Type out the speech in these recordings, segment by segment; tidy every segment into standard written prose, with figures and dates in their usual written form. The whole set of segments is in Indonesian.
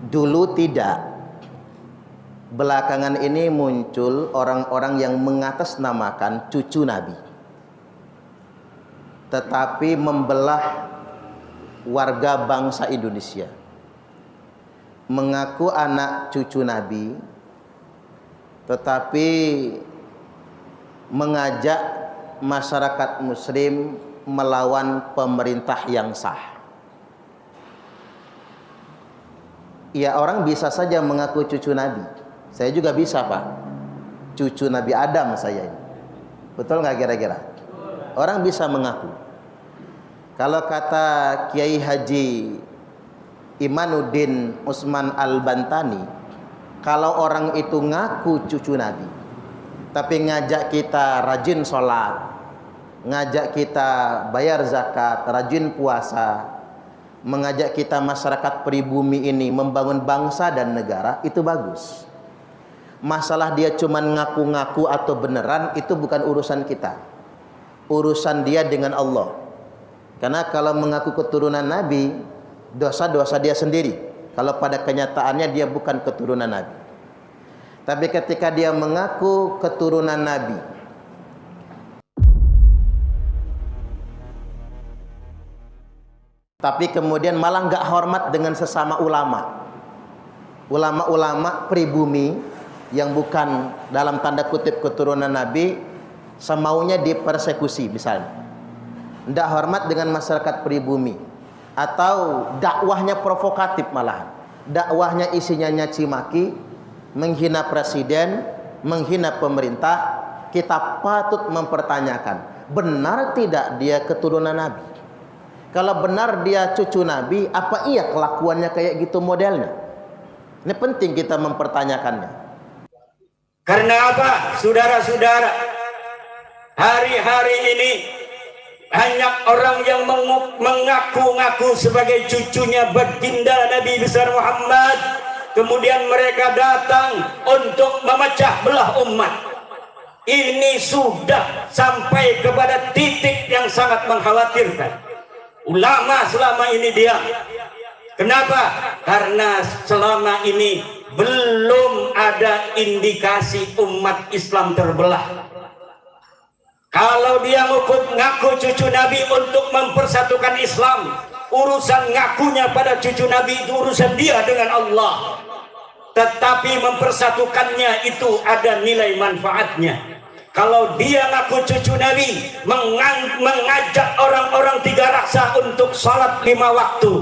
Dulu tidak. Belakangan ini muncul orang-orang yang mengatasnamakan cucu Nabi, tetapi membelah warga bangsa Indonesia. Mengaku anak cucu Nabi, tetapi mengajak masyarakat muslim melawan pemerintah yang sah. Ya, orang bisa saja mengaku cucu Nabi. Saya juga bisa, Pak. Cucu Nabi Adam saya ini. Betul nggak kira-kira? Orang bisa mengaku. Kalau kata Kiai Haji Imanuddin Usman Al-Bantani, kalau orang itu ngaku cucu Nabi, tapi ngajak kita rajin sholat, ngajak kita bayar zakat, rajin puasa, mengajak kita masyarakat pribumi ini membangun bangsa dan negara, itu bagus. Masalah dia cuma ngaku-ngaku atau beneran, itu bukan urusan kita. Urusan dia dengan Allah. Karena kalau mengaku keturunan Nabi, dosa-dosa dia sendiri. Kalau pada kenyataannya dia bukan keturunan Nabi. Tapi ketika dia mengaku keturunan Nabi, tapi kemudian malah nggak hormat dengan sesama ulama, ulama-ulama pribumi yang bukan dalam tanda kutip keturunan Nabi, semaunya dipersekusi misalnya. Tidak hormat dengan masyarakat pribumi, atau dakwahnya provokatif, malahan dakwahnya isinya nyaci maki, menghina presiden, menghina pemerintah. Kita patut mempertanyakan, benar tidak dia keturunan Nabi? Kalau benar dia cucu Nabi, apa iya kelakuannya kayak gitu modelnya? Ini penting kita mempertanyakannya. Karena apa, saudara-saudara? Hari-hari ini banyak orang yang mengaku-ngaku sebagai cucunya baginda Nabi besar Muhammad. Kemudian mereka datang untuk memecah belah umat. Ini sudah sampai kepada titik yang sangat mengkhawatirkan. Ulama selama ini diam. Kenapa? Karena selama ini belum ada indikasi umat Islam terbelah. Kalau dia ngaku cucu Nabi untuk mempersatukan Islam, urusan ngakunya pada cucu Nabi itu urusan dia dengan Allah. Tetapi mempersatukannya itu ada nilai manfaatnya. Kalau dia ngaku cucu Nabi, mengajak orang-orang tiga raksa untuk salat 5 waktu,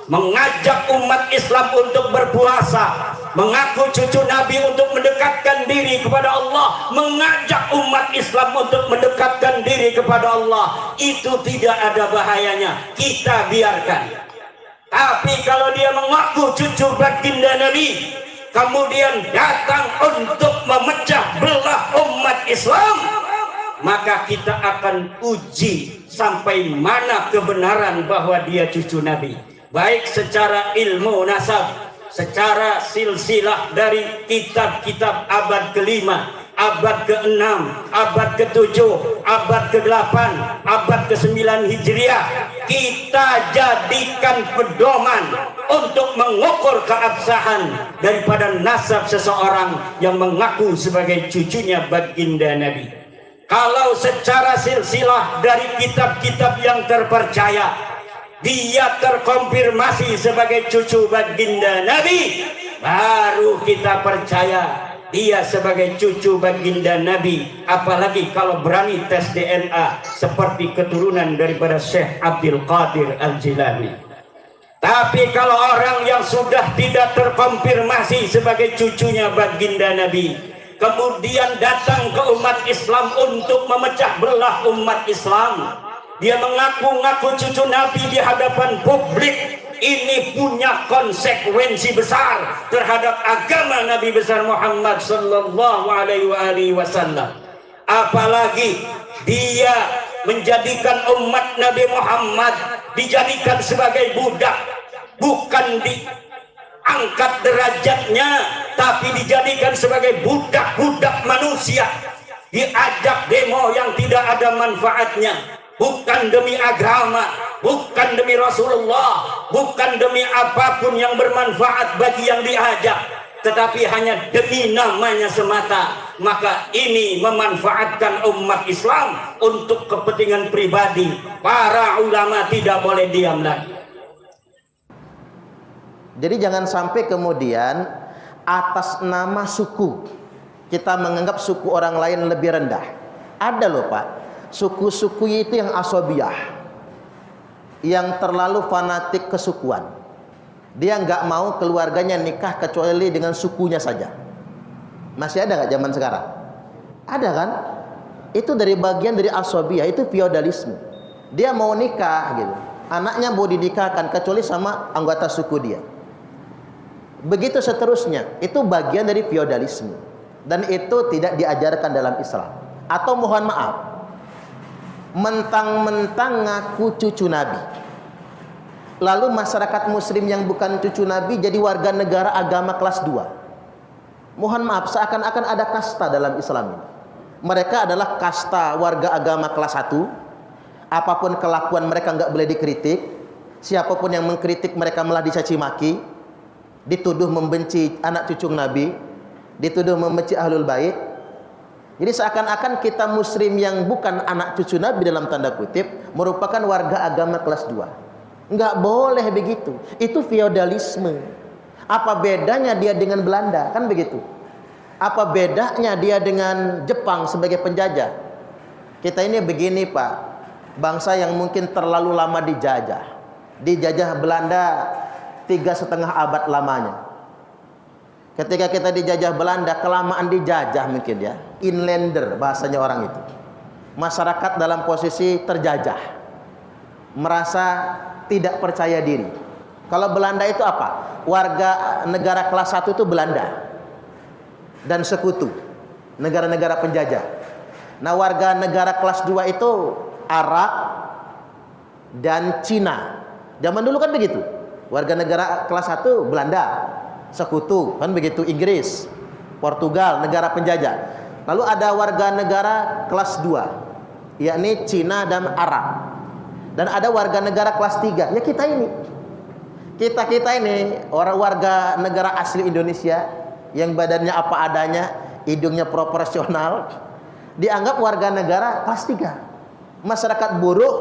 mengajak umat Islam untuk berpuasa, mengaku cucu Nabi untuk mendekatkan diri kepada Allah, mengajak umat Islam untuk mendekatkan diri kepada Allah, itu tidak ada bahayanya, kita biarkan. Tapi kalau dia mengaku cucu baginda Nabi, kemudian datang untuk memecah belah umat Islam, maka kita akan uji sampai mana kebenaran bahwa dia cucu Nabi, baik secara ilmu nasab, secara silsilah dari kitab-kitab abad ke-5, abad ke-6, abad ke-7, abad ke-8, abad ke-9 Hijriah. Kita jadikan pedoman untuk mengukur keabsahan daripada nasab seseorang yang mengaku sebagai cucunya baginda Nabi. Kalau secara silsilah dari kitab-kitab yang terpercaya, dia terkonfirmasi sebagai cucu baginda Nabi, baru kita percaya dia sebagai cucu baginda Nabi. Apalagi kalau berani tes DNA seperti keturunan daripada Syekh Abdul Qadir Al-Jilani. Tapi kalau orang yang sudah tidak terkonfirmasi sebagai cucunya baginda Nabi, kemudian datang ke umat Islam untuk memecah belah umat Islam, dia mengaku-ngaku cucu Nabi di hadapan publik, ini punya konsekuensi besar terhadap agama Nabi besar Muhammad sallallahu alaihi wasallam. Apalagi dia menjadikan umat Nabi Muhammad dijadikan sebagai budak, bukan diangkat derajatnya, tapi dijadikan sebagai budak-budak manusia, diajak demo yang tidak ada manfaatnya, bukan demi agama, bukan demi Rasulullah, bukan demi apapun yang bermanfaat bagi yang diajak, tetapi hanya demi namanya semata, maka ini memanfaatkan umat Islam untuk kepentingan pribadi. Para ulama tidak boleh diam lagi. Jadi jangan sampai kemudian atas nama suku kita menganggap suku orang lain lebih rendah. Ada loh Pak, suku-suku itu yang asobiyah, yang terlalu fanatik kesukuan. Dia nggak mau keluarganya nikah kecuali dengan sukunya saja. Masih ada nggak zaman sekarang? Ada kan? Itu dari bagian dari asobiyah, itu feodalisme. Dia mau nikah gitu, anaknya mau dinikahkan kecuali sama anggota suku dia. Begitu seterusnya, itu bagian dari feodalisme, dan itu tidak diajarkan dalam Islam. Atau mohon maaf, mentang-mentang ngaku cucu Nabi, lalu masyarakat muslim yang bukan cucu Nabi jadi warga negara agama kelas 2. Mohon maaf, seakan-akan ada kasta dalam Islam ini. Mereka adalah kasta warga agama kelas 1. Apapun kelakuan mereka nggak boleh dikritik. Siapapun yang mengkritik mereka malah dicaci maki, dituduh membenci anak cucu Nabi, dituduh membenci ahlul bait. Jadi seakan-akan kita muslim yang bukan anak cucu Nabi dalam tanda kutip merupakan warga agama kelas 2. Enggak boleh begitu. Itu feodalisme. Apa bedanya dia dengan Belanda? Kan begitu. Apa bedanya dia dengan Jepang sebagai penjajah? Kita ini begini Pak, bangsa yang mungkin terlalu lama dijajah. Dijajah Belanda 3,5 abad lamanya. Ketika kita dijajah Belanda, kelamaan dijajah mungkin ya. Inlander bahasanya orang itu. Masyarakat dalam posisi terjajah, merasa tidak percaya diri. Kalau Belanda itu apa? Warga negara kelas 1 itu Belanda dan sekutu, negara-negara penjajah. Nah, warga negara kelas 2 itu Arab dan Cina. Zaman dulu kan begitu. Warga negara kelas 1 Belanda, sekutu, kan begitu, Inggris, Portugal, negara penjajah. Lalu ada warga negara kelas 2, yakni Cina dan Arab. Dan ada warga negara kelas 3, ya kita ini. Kita ini orang warga negara asli Indonesia yang badannya apa adanya, hidungnya proporsional, dianggap warga negara kelas 3. Masyarakat buruh,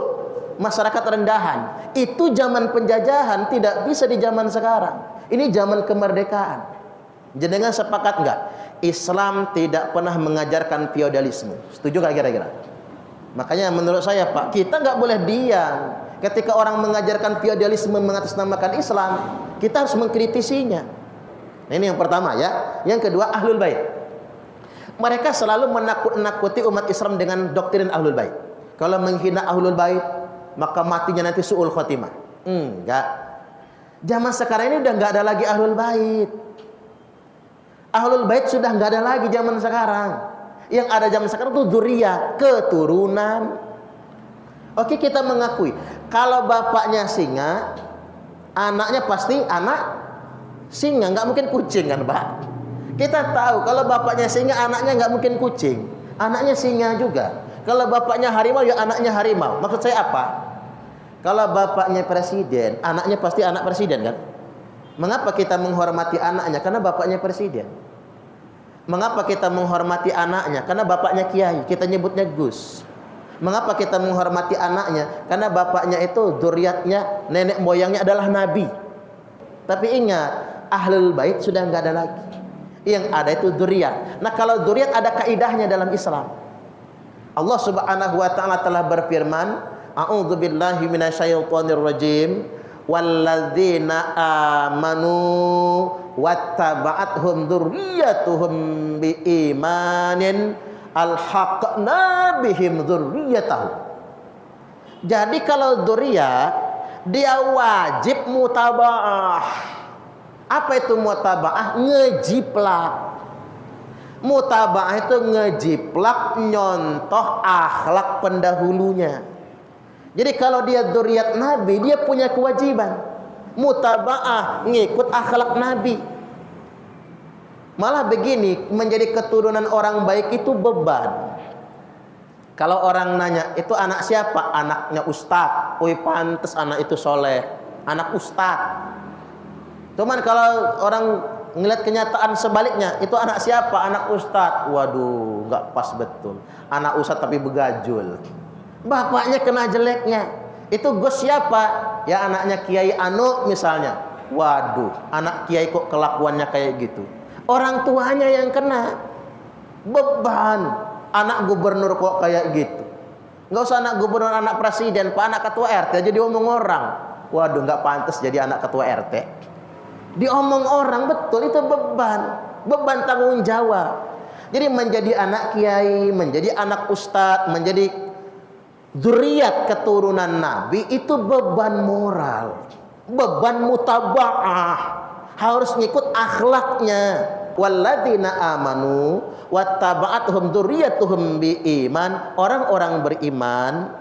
masyarakat rendahan. Itu zaman penjajahan, tidak bisa di zaman sekarang. Ini zaman kemerdekaan. Jenengan sepakat nggak? Islam tidak pernah mengajarkan feodalisme. Setuju nggak kira-kira? Makanya menurut saya Pak, kita nggak boleh diam ketika orang mengajarkan feodalisme mengatasnamakan Islam. Kita harus mengkritisinya. Nah, ini yang pertama ya. Yang kedua, ahlul bait. Mereka selalu menakut-nakuti umat Islam dengan doktrin ahlul bait. Kalau menghina ahlul bait, maka matinya nanti su'ul khotimah. Enggak. Zaman sekarang ini udah enggak ada lagi ahlul bait. Ahlul bait sudah enggak ada lagi zaman sekarang. Yang ada zaman sekarang itu dzurriyyah, keturunan. Oke, kita mengakui kalau bapaknya singa, anaknya pasti anak singa, enggak mungkin kucing kan, Pak? Kita tahu kalau bapaknya singa, anaknya enggak mungkin kucing. Anaknya singa juga. Kalau bapaknya harimau, ya anaknya harimau. Maksud saya apa? Kalau bapaknya presiden, anaknya pasti anak presiden kan? Mengapa kita menghormati anaknya? Karena bapaknya presiden. Mengapa kita menghormati anaknya? Karena bapaknya kiai, kita nyebutnya Gus. Mengapa kita menghormati anaknya? Karena bapaknya itu dzurriyyatnya, nenek moyangnya adalah nabi. Tapi ingat, ahlul bait sudah enggak ada lagi. Yang ada itu dzurriyyat. Nah, kalau dzurriyyat ada kaidahnya dalam Islam. Allah Subhanahu wa taala telah berfirman, a'udzubillahi minasyaitonir rajim, walladzina amanu wattaba'athum dzurriyyatuhum biimanin alhaqna bihim dzurriyyatahum. Jadi kalau dzurriyyat dia wajib mutaba'ah. Apa itu mutaba'ah? Ngejiplak. Mutaba'ah itu ngejiplak, nyontoh akhlak pendahulunya. Jadi kalau dia dzurriyyat Nabi, dia punya kewajiban mutaba'ah, ngikut akhlak Nabi. Malah begini, menjadi keturunan orang baik itu beban. Kalau orang nanya, itu anak siapa? Anaknya ustaz. wih pantes anak itu soleh, anak ustad. Cuman kalau orang ngeliat kenyataan sebaliknya, itu anak siapa? Anak ustad. Waduh, nggak pas betul. Anak ustad tapi begajul. Bapaknya kena jeleknya. Itu Gus siapa? Ya anaknya Kiai Anu misalnya. Waduh, anak Kiai kok kelakuannya kayak gitu. Orang tuanya yang kena beban. Anak gubernur kok kayak gitu. Nggak usah anak gubernur, anak presiden, Pak, anak ketua RT jadi omong orang. Waduh, nggak pantas jadi anak ketua RT. Diomong orang, betul, itu beban tanggung jawab. Jadi menjadi anak kiai, menjadi anak ustadz, menjadi zuriat keturunan Nabi, itu beban moral, beban mutaba'ah, harus ngikut akhlaknya. Walladzina amanu wattaba'athum dzurriyyatuhum biiman, orang-orang beriman,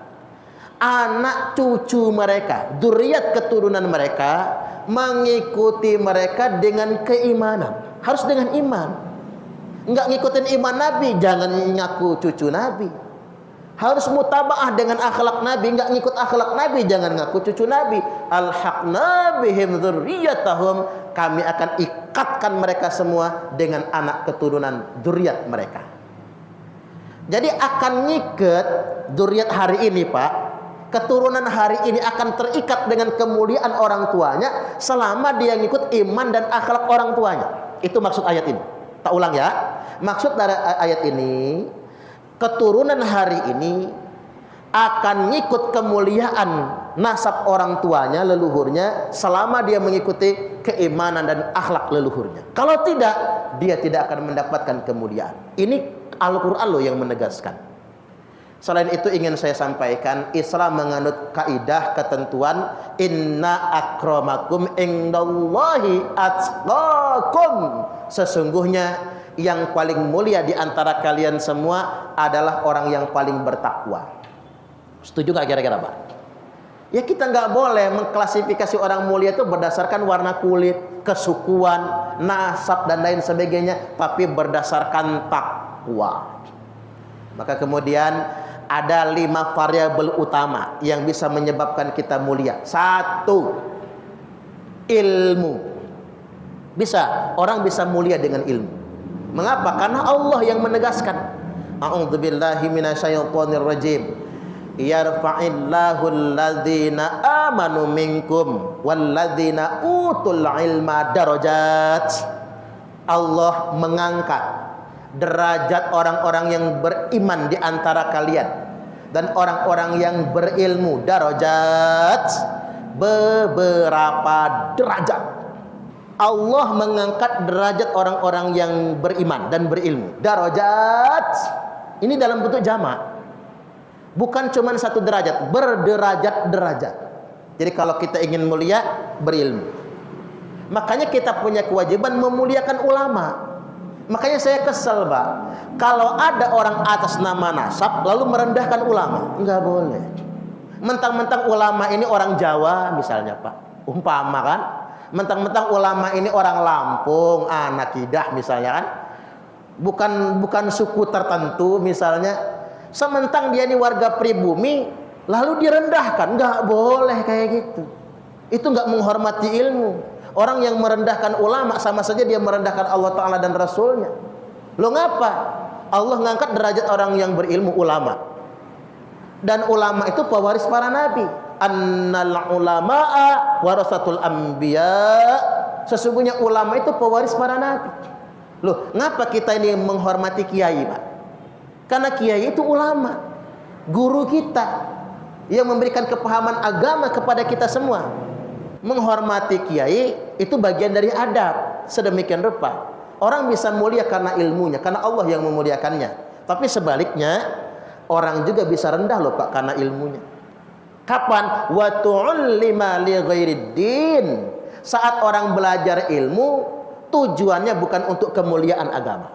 anak cucu mereka, dzurriat keturunan mereka mengikuti mereka dengan keimanan. Harus dengan iman. Enggak ngikutin iman Nabi, jangan ngaku cucu Nabi. Harus mutabaah dengan akhlak Nabi, enggak ngikut akhlak Nabi, jangan ngaku cucu Nabi. Alhaqna bihim dzurriyyatahum, kami akan ikatkan mereka semua dengan anak keturunan dzurriat mereka. Jadi akan ngikat dzurriat hari ini, Pak. Keturunan hari ini akan terikat dengan kemuliaan orang tuanya selama dia ngikut iman dan akhlak orang tuanya. Itu maksud ayat ini. Tak ulang ya. Maksud dari ayat ini, keturunan hari ini akan ngikut kemuliaan nasab orang tuanya, leluhurnya, selama dia mengikuti keimanan dan akhlak leluhurnya. Kalau tidak, dia tidak akan mendapatkan kemuliaan. Ini Al-Quran loh yang menegaskan. Selain itu ingin saya sampaikan, Islam menganut kaidah ketentuan inna akramakum indallahi atqakum. Sesungguhnya yang paling mulia di antara kalian semua adalah orang yang paling bertakwa. Setuju nggak kira-kira, Pak? Ya kita nggak boleh mengklasifikasi orang mulia itu berdasarkan warna kulit, kesukuan, nasab dan lain sebagainya, tapi berdasarkan takwa. Maka kemudian ada 5 variabel utama yang bisa menyebabkan kita mulia. 1, ilmu. Orang bisa mulia dengan ilmu. Mengapa? Karena Allah yang menegaskan. A'udzubillahi minasyaitonir rajim. Yarfa'illahu alladzina amanu minkum walladzina utul ilma darajat. Allah mengangkat derajat orang-orang yang beriman di antara kalian dan orang-orang yang berilmu, darajat, beberapa derajat. Allah mengangkat derajat orang-orang yang beriman dan berilmu, darajat. Ini dalam bentuk jamak, bukan cuma 1 derajat, berderajat-derajat. Jadi kalau kita ingin mulia, berilmu. Makanya kita punya kewajiban memuliakan ulama. Makanya saya kesel, Pak, kalau ada orang atas nama nasab lalu merendahkan ulama. Enggak boleh. Mentang-mentang ulama ini orang Jawa misalnya, Pak, umpama kan, mentang-mentang ulama ini orang Lampung, anak Kidah misalnya kan, bukan suku tertentu misalnya, sementang dia ini warga pribumi lalu direndahkan. Enggak boleh kayak gitu. Itu enggak menghormati ilmu. Orang yang merendahkan ulama sama saja dia merendahkan Allah Ta'ala dan Rasulnya. Loh ngapa? Allah ngangkat derajat orang yang berilmu, ulama. Dan ulama itu pewaris para nabi. Annal ulama'a warasatul anbiya. Sesungguhnya ulama itu pewaris para nabi. Loh ngapa kita ini menghormati kiai, Pak? Karena kiai itu ulama, guru kita yang memberikan kepahaman agama kepada kita semua. Menghormati kiai itu bagian dari adab. Sedemikian rupa orang bisa mulia karena ilmunya, karena Allah yang memuliakannya. Tapi sebaliknya orang juga bisa rendah loh, Pak, karena ilmunya. Kapan? Wa tu'allima li ghairiddin. Saat orang belajar ilmu tujuannya bukan untuk kemuliaan agama.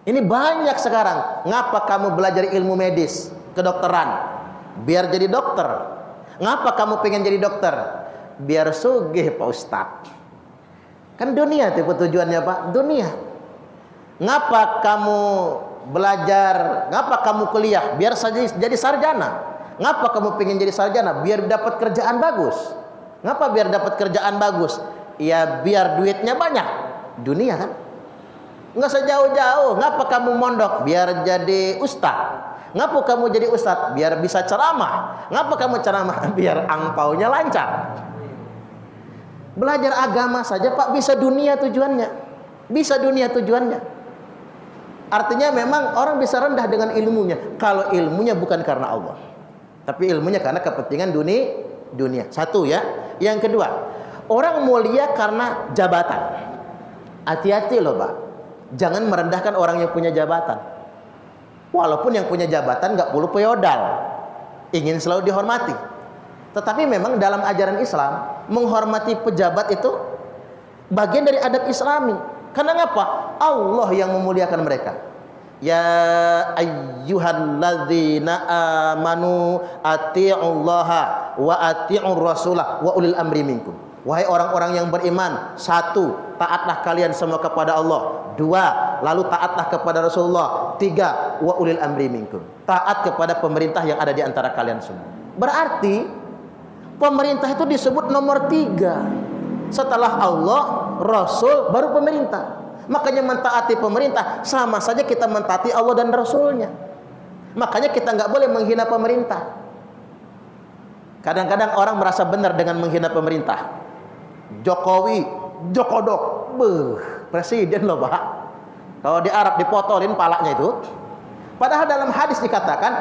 Ini banyak sekarang. Ngapa kamu belajar ilmu medis, kedokteran? Biar jadi dokter. Ngapa kamu pengen jadi dokter? Biar sugih, Pak Ustadz. Kan dunia tipe tujuannya, Pak, dunia. Ngapa kamu belajar, ngapa kamu kuliah? Biar saja jadi sarjana. Ngapa kamu pengen jadi sarjana? Biar dapat kerjaan bagus. Ngapa biar dapat kerjaan bagus? Ya biar duitnya banyak. Dunia kan? Nggak usah jauh-jauh. Ngapa kamu mondok? Biar jadi ustaz. Ngapa kamu jadi ustaz? Biar bisa ceramah. Ngapa kamu ceramah? Biar angpaunya lancar. Belajar agama saja Pak, bisa dunia tujuannya. Bisa dunia tujuannya. Artinya memang orang bisa rendah dengan ilmunya kalau ilmunya bukan karena Allah, tapi ilmunya karena kepentingan dunia. Satu ya. Yang kedua, orang mulia karena jabatan. Hati-hati loh Pak, jangan merendahkan orang yang punya jabatan. Walaupun yang punya jabatan nggak perlu feodal, ingin selalu dihormati. Tetapi memang dalam ajaran Islam, menghormati pejabat itu bagian dari adab Islami. Karena ngapa? Allah yang memuliakan mereka. Ya ayyuhalladzina amanu ati'ullaha wa ati'ur rasulah wa ulil amri minkum. Wahai orang-orang yang beriman, satu, taatlah kalian semua kepada Allah. Dua, lalu taatlah kepada Rasulullah. Tiga, wa ulil amri minkum. Taat kepada pemerintah yang ada di antara kalian semua. Berarti pemerintah itu disebut nomor 3. Setelah Allah, Rasul, baru pemerintah. Makanya mentaati pemerintah sama saja kita mentaati Allah dan Rasulnya. Makanya kita nggak boleh menghina pemerintah. Kadang-kadang orang merasa benar dengan menghina pemerintah. Jokowi, Jokodok, presiden loh Pak. Kalau di Arab dipotolin palanya itu. Padahal dalam hadis dikatakan,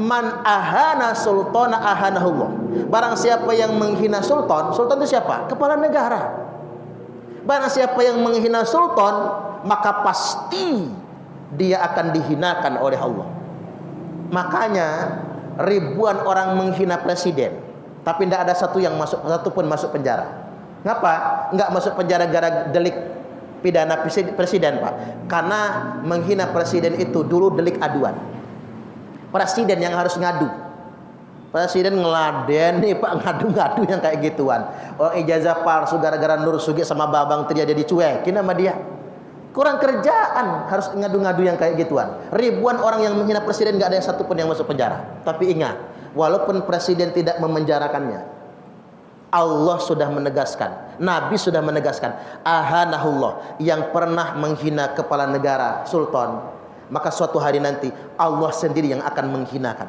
man ahana sultana ahanahullah. Barang siapa yang menghina sultan, sultan itu siapa? Kepala negara. Barang siapa yang menghina sultan, maka pasti dia akan dihinakan oleh Allah. Makanya ribuan orang menghina presiden, tapi tidak ada satu pun masuk penjara. Ngapa? Nggak masuk penjara gara delik pidana presiden Pak. Karena menghina presiden itu dulu delik aduan. Presiden yang harus ngadu. Presiden ngeladeni Pak, ngadu-ngadu yang kayak gituan. Oh ijazah palsu gara-gara Nur Sugi sama Babang Tria jadi dicuekin sama dia. Kurang kerjaan, harus ngadu-ngadu yang kayak gituan. Ribuan orang yang menghina presiden nggak ada yang satu pun yang masuk penjara. Tapi ingat, walaupun presiden tidak memenjarakannya, Allah sudah menegaskan, Nabi sudah menegaskan, ahanahullah, yang pernah menghina kepala negara, sultan, maka suatu hari nanti Allah sendiri yang akan menghinakan.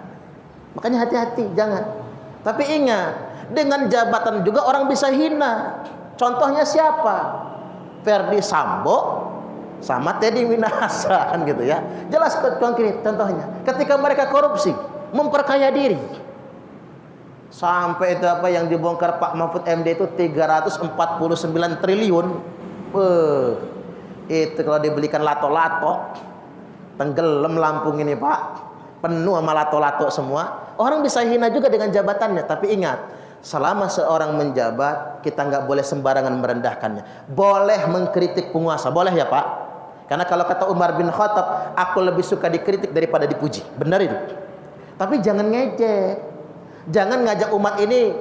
Makanya hati-hati, jangan. Tapi ingat, dengan jabatan juga orang bisa hina. Contohnya siapa? Ferdi Sambo sama Teddy Minahasa kan gitu ya. Jelas konkret contohnya. Ketika mereka korupsi, memperkaya diri. Sampai itu apa yang dibongkar Pak Mahfud MD itu 349 triliun. Itu kalau dibelikan lato-lato, tenggelam Lampung ini Pak. Penuh sama lato-lato semua. Orang bisa hina juga dengan jabatannya. Tapi ingat, selama seorang menjabat, kita nggak boleh sembarangan merendahkannya. Boleh mengkritik penguasa, boleh ya Pak. Karena kalau kata Umar bin Khattab, aku lebih suka dikritik daripada dipuji. Benar itu. Tapi jangan ngejek. Jangan ngajak umat ini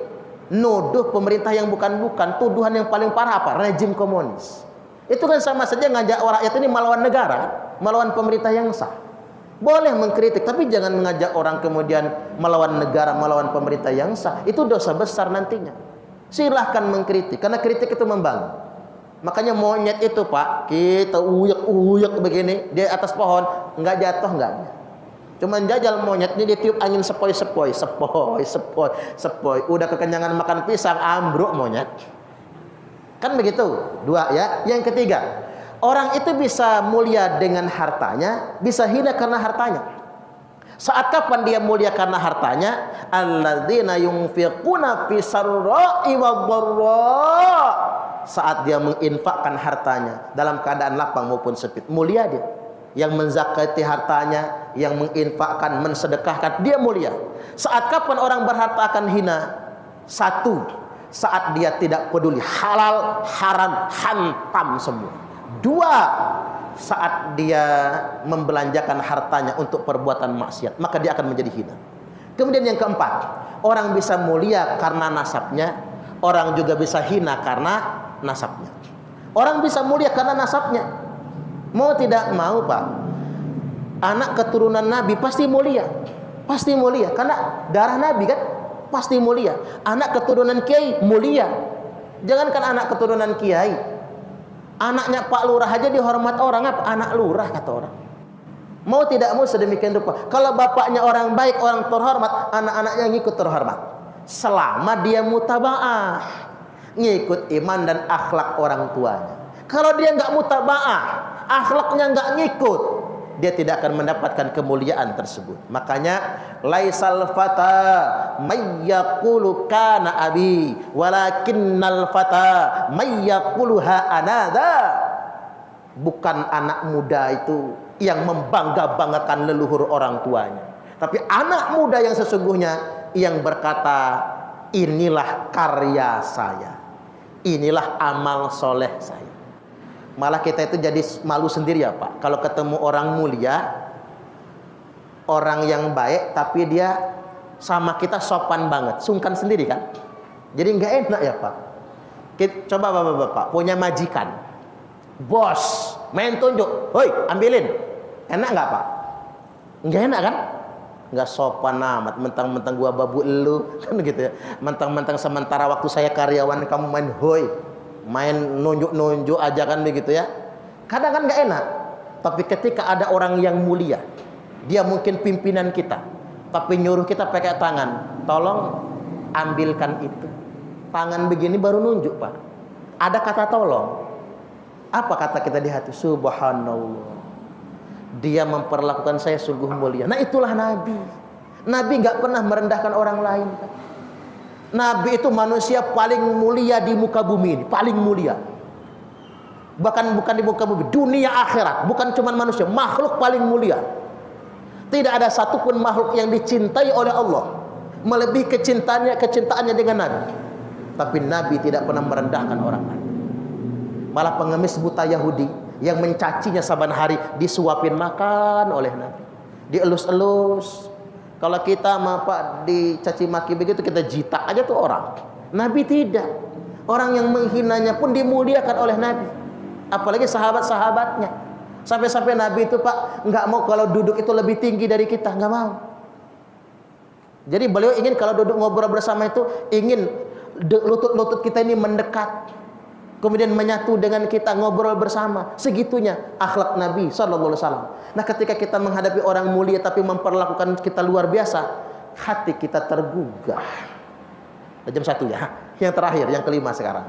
nuduh pemerintah yang bukan-bukan. Tuduhan yang paling parah apa? Rejim komunis. Itu kan sama saja ngajak rakyat ini melawan negara, melawan pemerintah yang sah. Boleh mengkritik, tapi jangan mengajak orang kemudian melawan negara, melawan pemerintah yang sah. Itu dosa besar nantinya. Silahkan mengkritik, karena kritik itu membangun. Makanya monyet itu Pak, kita uyek-uyek begini di atas pohon, nggak jatuh nggak. Cuman jajal monyet ini ditiup angin sepoi-sepoi, sepoi. Udah kekenyangan makan pisang, ambruk monyet. Kan begitu. Dua ya. Yang ketiga, orang itu bisa mulia dengan hartanya, bisa hina karena hartanya. Saat kapan dia mulia karena hartanya? Alladzina yunfiquna fisarra'i wadh-dharra. Saat dia menginfakkan hartanya dalam keadaan lapang maupun sempit, mulia dia. Yang menzakati hartanya, yang menginfakkan, mensedekahkan, dia mulia. Saat kapan orang berharta akan hina? Satu, saat dia tidak peduli halal, haram, hantam semua. Dua, saat dia membelanjakan hartanya untuk perbuatan maksiat, maka dia akan menjadi hina. Kemudian yang keempat, orang bisa mulia karena nasabnya, orang juga bisa hina karena nasabnya. Orang bisa mulia karena nasabnya. Mau tidak mau Pak, anak keturunan Nabi pasti mulia. Pasti mulia karena darah Nabi kan, pasti mulia. Anak keturunan kiai mulia. Jangankan anak keturunan kiai, anaknya Pak Lurah aja dihormat orang. Apa? Anak lurah kata orang. Mau tidak mau sedemikian rupa. Kalau bapaknya orang baik, orang terhormat, anak-anaknya ngikut terhormat. Selama dia mutaba'ah, ngikut iman dan akhlak orang tuanya. Kalau dia nggak mutaba'ah, akhlaknya nggak ngikut, dia tidak akan mendapatkan kemuliaan tersebut. Makanya laisal fata may yaqulu kana abi walakinnal fata may yaqulu ha anada. Bukan anak muda itu yang membangga-banggakan leluhur orang tuanya, tapi anak muda yang sesungguhnya yang berkata, inilah karya saya, inilah amal soleh saya. Malah kita itu jadi malu sendiri ya Pak, kalau ketemu orang mulia, orang yang baik, tapi dia sama kita sopan banget, sungkan sendiri kan. Jadi nggak enak ya Pak. Coba bapak-bapak punya majikan, bos main tunjuk, hoi ambilin, enak nggak Pak? Nggak enak kan? Nggak sopan amat, mentang-mentang gua babu elu kan gitu ya. Mentang-mentang sementara waktu saya karyawan kamu main hoi, main nunjuk-nunjuk aja kan begitu ya. Kadang kan nggak enak. Tapi ketika ada orang yang mulia, dia mungkin pimpinan kita, tapi nyuruh kita pakai tangan, tolong ambilkan itu. Tangan begini baru nunjuk Pak. Ada kata tolong. Apa kata kita di hati? Subhanallah, dia memperlakukan saya sungguh mulia. Nah itulah Nabi. Nabi nggak pernah merendahkan orang lain. Nabi itu manusia paling mulia di muka bumi ini, paling mulia. Bahkan bukan di muka bumi, dunia akhirat. Bukan cuma manusia, makhluk paling mulia. Tidak ada satupun makhluk yang dicintai oleh Allah melebihi kecintaannya dengan Nabi. Tapi Nabi tidak pernah merendahkan orang lain. Malah pengemis buta Yahudi yang mencacinya saban hari disuapin makan oleh Nabi, dielus-elus. Kalau kita Pak dicaci maki begitu, kita jitak aja tuh orang. Nabi tidak. Orang yang menghinanya pun dimuliakan oleh Nabi, apalagi sahabat-sahabatnya. Sampai-sampai Nabi itu Pak nggak mau kalau duduk itu lebih tinggi dari kita, nggak mau. Jadi beliau ingin kalau duduk ngobrol bersama itu ingin lutut-lutut kita ini mendekat, kemudian menyatu dengan kita, ngobrol bersama. Segitunya akhlak Nabi SAW. Nah ketika kita menghadapi orang mulia tapi memperlakukan kita luar biasa, hati kita tergugah. Jam 1 ya. Yang terakhir, yang kelima sekarang.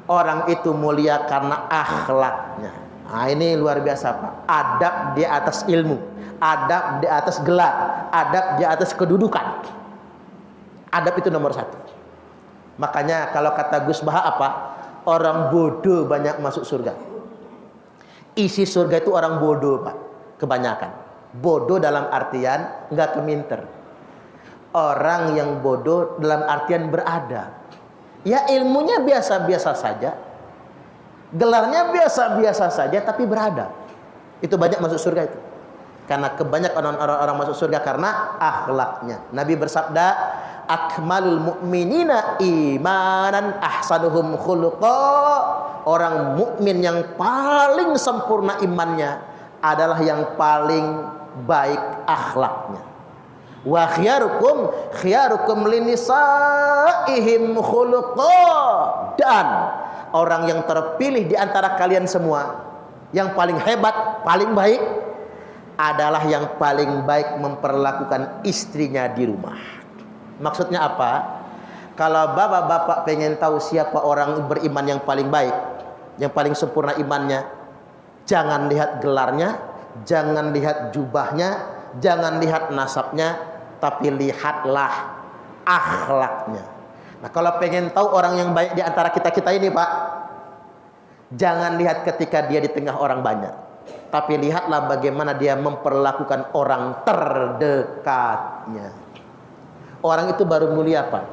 Orang itu mulia karena akhlaknya. Nah ini luar biasa Pak. Adab di atas ilmu, adab di atas gelar, adab di atas kedudukan. Adab itu nomor 1. Makanya kalau kata Gus Baha apa? Orang bodoh banyak masuk surga. Isi surga itu orang bodoh Pak, kebanyakan. Bodoh dalam artian nggak keminter. Orang yang bodoh dalam artian beradab. Ya ilmunya biasa-biasa saja, gelarnya biasa-biasa saja, tapi beradab. Itu banyak masuk surga itu. Karena kebanyakan orang-orang masuk surga karena akhlaknya. Nabi bersabda, akmalul mu'minina imanan ahsanuhum khuluqa. Orang mukmin yang paling sempurna imannya adalah yang paling baik akhlaknya. Wa khiyarukum linisaihim khuluqa. Dan orang yang terpilih di antara kalian semua, yang paling hebat, paling baik adalah yang paling baik memperlakukan istrinya di rumah. Maksudnya apa? Kalau bapak-bapak pengen tahu siapa orang beriman yang paling baik, yang paling sempurna imannya, jangan lihat gelarnya, jangan lihat jubahnya, jangan lihat nasabnya, tapi lihatlah akhlaknya. Nah kalau pengen tahu orang yang baik di antara kita-kita ini Pak, jangan lihat ketika dia di tengah orang banyak, tapi lihatlah bagaimana dia memperlakukan orang terdekatnya. Orang itu baru mulia Pak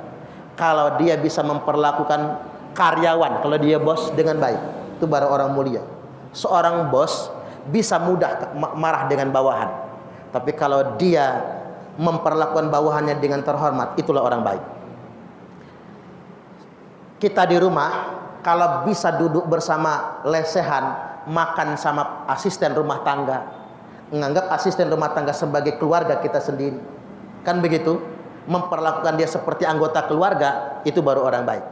kalau dia bisa memperlakukan karyawan, kalau dia bos dengan baik, itu baru orang mulia. Seorang bos bisa mudah marah dengan bawahan, tapi kalau dia memperlakukan bawahannya dengan terhormat, itulah orang baik. Kita di rumah kalau bisa duduk bersama lesehan, makan sama asisten rumah tangga, menganggap asisten rumah tangga sebagai keluarga kita sendiri, Kan begitu? Memperlakukan dia seperti anggota keluarga, itu baru orang baik.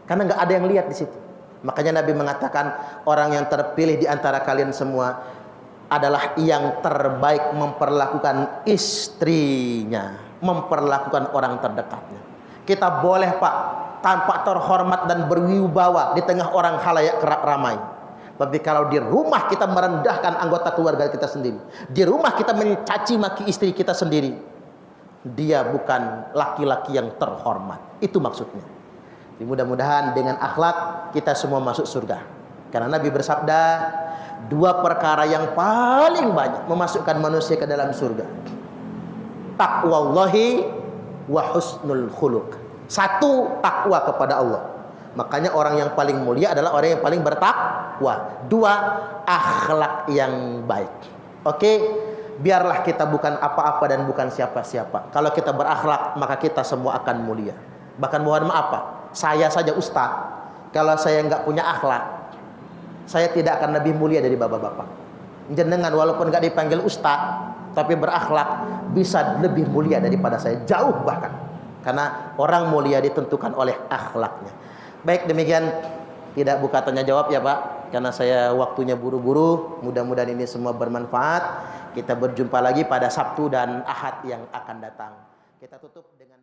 Karena nggak ada yang lihat di situ. Makanya Nabi mengatakan orang yang terpilih di antara kalian semua adalah yang terbaik memperlakukan istrinya, memperlakukan orang terdekatnya. Kita boleh Pak tanpa terhormat dan berwibawa di tengah orang khalayak ramai. Tapi kalau di rumah kita merendahkan anggota keluarga kita sendiri, di rumah kita mencaci maki istri kita sendiri, dia bukan laki-laki yang terhormat. Itu maksudnya. Mudah-mudahan dengan akhlak kita semua masuk surga. Karena Nabi bersabda, 2 perkara yang paling banyak memasukkan manusia ke dalam surga: taqwallahi wa husnul khuluq. 1, takwa kepada Allah. Makanya orang yang paling mulia adalah orang yang paling bertakwa. 2, akhlak yang baik. Oke, biarlah kita bukan apa-apa dan bukan siapa-siapa. Kalau kita berakhlak, maka kita semua akan mulia. Bahkan mohon maaf Pak, saya saja ustaz, kalau saya nggak punya akhlak, saya tidak akan lebih mulia dari bapak-bapak. Jenengan walaupun nggak dipanggil ustaz, tapi berakhlak bisa lebih mulia daripada saya, jauh bahkan. Karena orang mulia ditentukan oleh akhlaknya. Baik, demikian, tidak buka tanya jawab ya Pak, karena saya waktunya buru-buru. Mudah-mudahan ini semua bermanfaat. Kita berjumpa lagi pada Sabtu dan Ahad yang akan datang. Kita tutup dengan